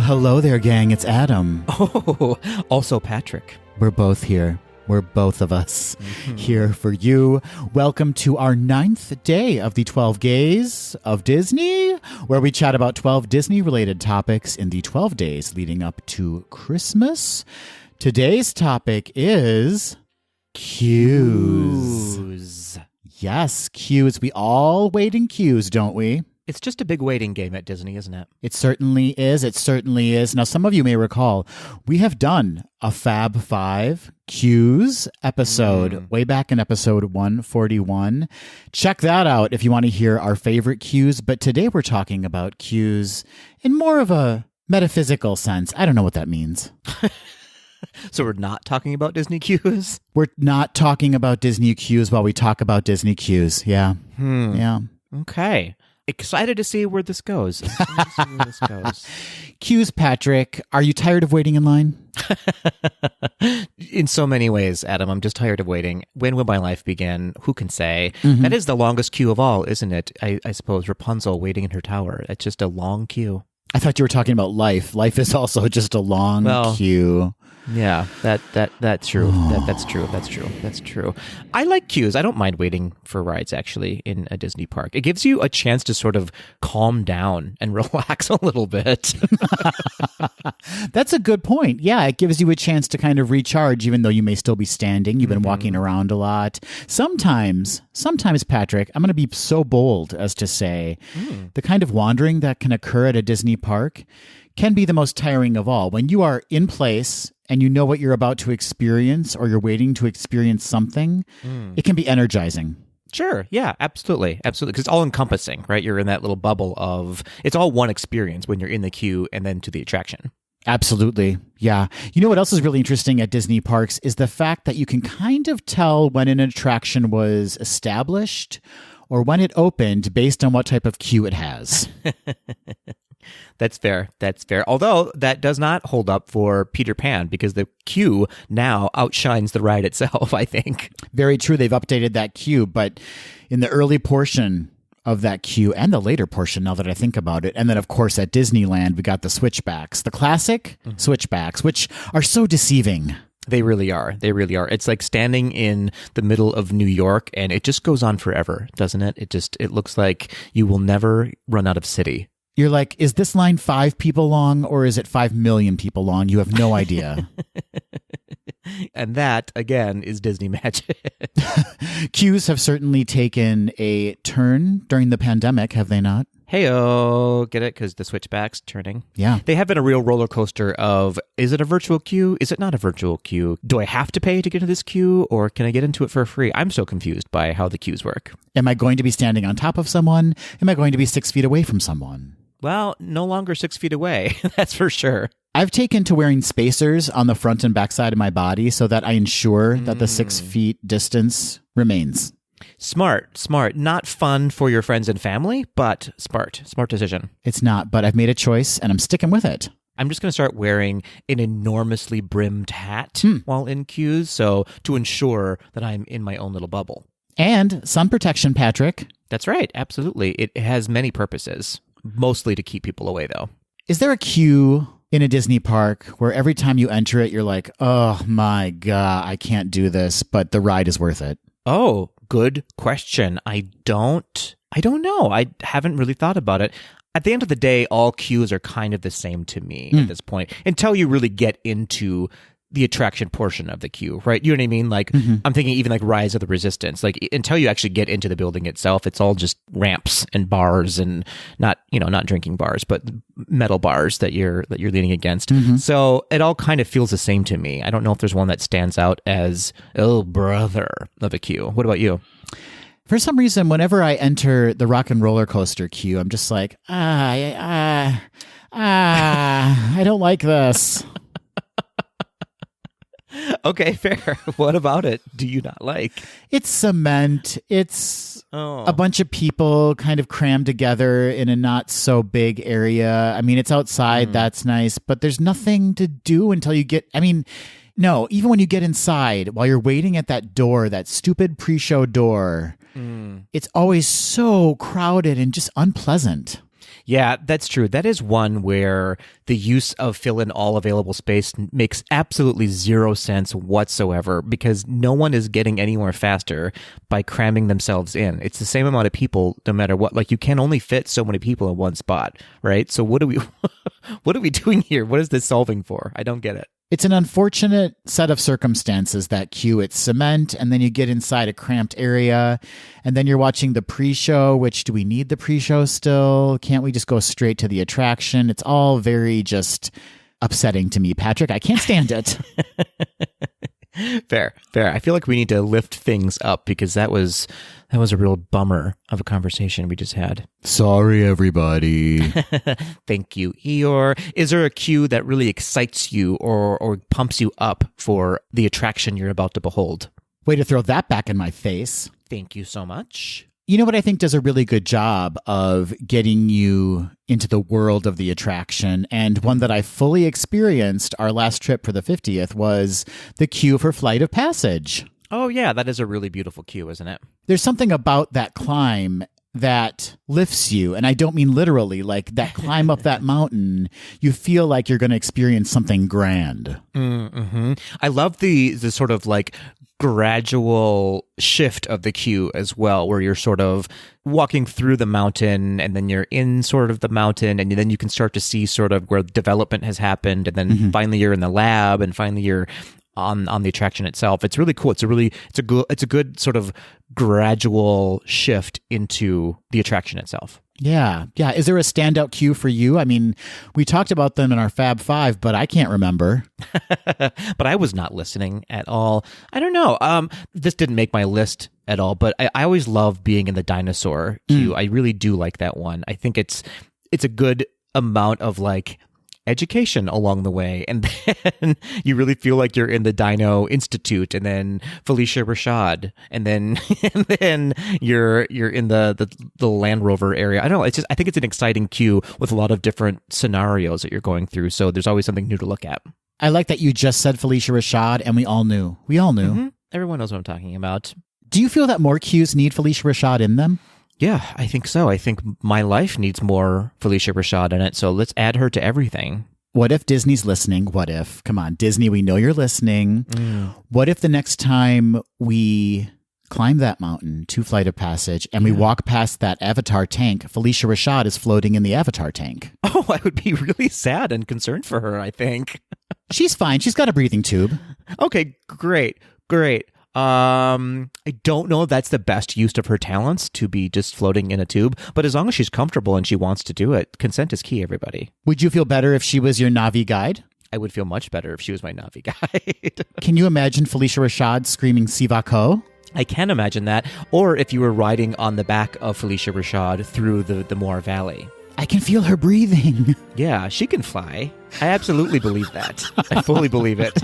hello there, gang. It's Adam. Oh, also Patrick. We're both here. We're both of us here for you. Welcome to our 9th day of the 12 Gays of Disney, where we chat about 12 Disney-related topics in the 12 days leading up to Christmas. Today's topic is queues. Yes, queues. We all wait in queues, don't we? It's just a big waiting game at Disney, isn't it? It certainly is. It certainly is. Now, some of you may recall, we have done a Fab 5 Queues episode way back in episode 141. Check that out if you want to hear our favorite queues. But today we're talking about queues in more of a metaphysical sense. I don't know what that means. So we're not talking about Disney queues? We're not talking about Disney queues while we talk about Disney queues. Yeah. Yeah. Okay. Excited to see where this goes. Queues, Patrick. Are you tired of waiting in line? In so many ways, Adam. I'm just tired of waiting. When will my life begin? Who can say? That is the longest queue of all, isn't it? I suppose Rapunzel waiting in her tower. It's just a long queue. I thought you were talking about life. Life is also just a long queue. Yeah, that's true. That's true. I like queues. I don't mind waiting for rides, actually, in a Disney park. It gives you a chance to sort of calm down and relax a little bit. That's a good point. Yeah, it gives you a chance to kind of recharge, even though you may still be standing. You've been walking around a lot. Sometimes, Patrick, I'm going to be so bold as to say the kind of wandering that can occur at a Disney park can be the most tiring of all. When you are in place and you know what you're about to experience, or you're waiting to experience something, it can be energizing. Sure. Yeah, absolutely. Absolutely. Because it's all encompassing, right? You're in that little bubble of, it's all one experience when you're in the queue and then to the attraction. Absolutely. Yeah. You know what else is really interesting at Disney parks is the fact that you can kind of tell when an attraction was established or when it opened based on what type of queue it has. That's fair. Although that does not hold up for Peter Pan because the queue now outshines the ride itself, I think. Very true. They've updated that queue, but in the early portion of that queue and the later portion, now that I think about it, and then, of course, at Disneyland, we got the switchbacks, the classic switchbacks, which are so deceiving. They really are. It's like standing in the middle of New York, and it just goes on forever, doesn't it? It looks like you will never run out of city. You're like, is this line 5 people long or is it 5 million people long? You have no idea. And that, again, is Disney magic. Queues have certainly taken a turn during the pandemic, have they not? Hey-oh, get it? Because the switchbacks turning. Yeah. They have been a real roller coaster of, is it a virtual queue? Is it not a virtual queue? Do I have to pay to get into this queue, or can I get into it for free? I'm so confused by how the queues work. Am I going to be standing on top of someone? Am I going to be 6 feet away from someone? Well, no longer 6 feet away, that's for sure. I've taken to wearing spacers on the front and back side of my body so that I ensure that the 6 feet distance remains. Smart. Not fun for your friends and family, but smart decision. It's not, but I've made a choice and I'm sticking with it. I'm just going to start wearing an enormously brimmed hat while in queues, so to ensure that I'm in my own little bubble. And sun protection, Patrick. That's right. Absolutely. It has many purposes, mostly to keep people away, though. Is there a queue in a Disney park where every time you enter it, you're like, oh my God, I can't do this, but the ride is worth it? Oh, good question. I don't know. I haven't really thought about it. At the end of the day, all queues are kind of the same to me at this point, until you really get into the attraction portion of the queue, right? You know what I mean? Like, I'm thinking even like Rise of the Resistance, like until you actually get into the building itself, it's all just ramps and bars and not drinking bars, but metal bars that you're leaning against. So it all kind of feels the same to me. I don't know if there's one that stands out as, oh, brother of a queue. What about you? For some reason, whenever I enter the rock and roller coaster queue, I'm just like, I don't like this. Okay, fair. What about it do you not like? It's cement. It's a bunch of people kind of crammed together in a not so big area. I mean, it's outside. That's nice. But there's nothing to do until you get, no, even when you get inside, while you're waiting at that door, that stupid pre-show door, it's always so crowded and just unpleasant. Yeah, that's true. That is one where the use of fill in all available space makes absolutely zero sense whatsoever because no one is getting anywhere faster by cramming themselves in. It's the same amount of people no matter what. Like you can only fit so many people in one spot, right? So what are we what are we doing here? What is this solving for? I don't get it. It's an unfortunate set of circumstances, that queue. It's cement, and then you get inside a cramped area, and then you're watching the pre-show, which, do we need the pre-show still? Can't we just go straight to the attraction? It's all very just upsetting to me, Patrick. I can't stand it. Fair. I feel like we need to lift things up because that was a real bummer of a conversation we just had. Sorry, everybody. Thank you, Eeyore. Is there a queue that really excites you or pumps you up for the attraction you're about to behold? Way to throw that back in my face. Thank you so much. You know what I think does a really good job of getting you into the world of the attraction, and one that I fully experienced our last trip for the 50th, was the queue for Flight of Passage. Oh, yeah, that is a really beautiful queue, isn't it? There's something about that climb that lifts you, and I don't mean literally, like that climb up that mountain, you feel like you're going to experience something grand. Mm-hmm. I love the sort of like gradual shift of the queue as well, where you're sort of walking through the mountain and then you're in sort of the mountain and then you can start to see sort of where development has happened and then finally you're in the lab and finally you're on the attraction itself. It's really cool. It's a good sort of gradual shift into the attraction itself. Yeah. Is there a standout queue for you? I mean, we talked about them in our Fab Five, but I can't remember. But I was not listening at all. I don't know. This didn't make my list at all, but I always love being in the dinosaur queue. I really do like that one. I think it's a good amount of like education along the way, and then you really feel like you're in the Dino Institute, and then Felicia Rashad, and then you're in the Land Rover area. I don't know. I think it's an exciting queue with a lot of different scenarios that you're going through. So there's always something new to look at. I like that you just said Felicia Rashad, and we all knew. Mm-hmm. Everyone knows what I'm talking about. Do you feel that more queues need Felicia Rashad in them? Yeah, I think so. I think my life needs more Felicia Rashad in it, so let's add her to everything. What if Disney's listening? What if? Come on, Disney, we know you're listening. What if the next time we climb that mountain to Flight of Passage and we walk past that Avatar tank, Felicia Rashad is floating in the Avatar tank? Oh, I would be really sad and concerned for her, I think. She's fine. She's got a breathing tube. Okay, great. I don't know if that's the best use of her talents to be just floating in a tube, but as long as she's comfortable and she wants to do it, consent is key, everybody. Would you feel better if she was your Navi guide? I would feel much better if she was my Navi guide. Can you imagine Felicia Rashad screaming Sivako? I can imagine that. Or if you were riding on the back of Felicia Rashad through the Moore Valley. I can feel her breathing. Yeah, she can fly. I absolutely believe that. I fully believe it.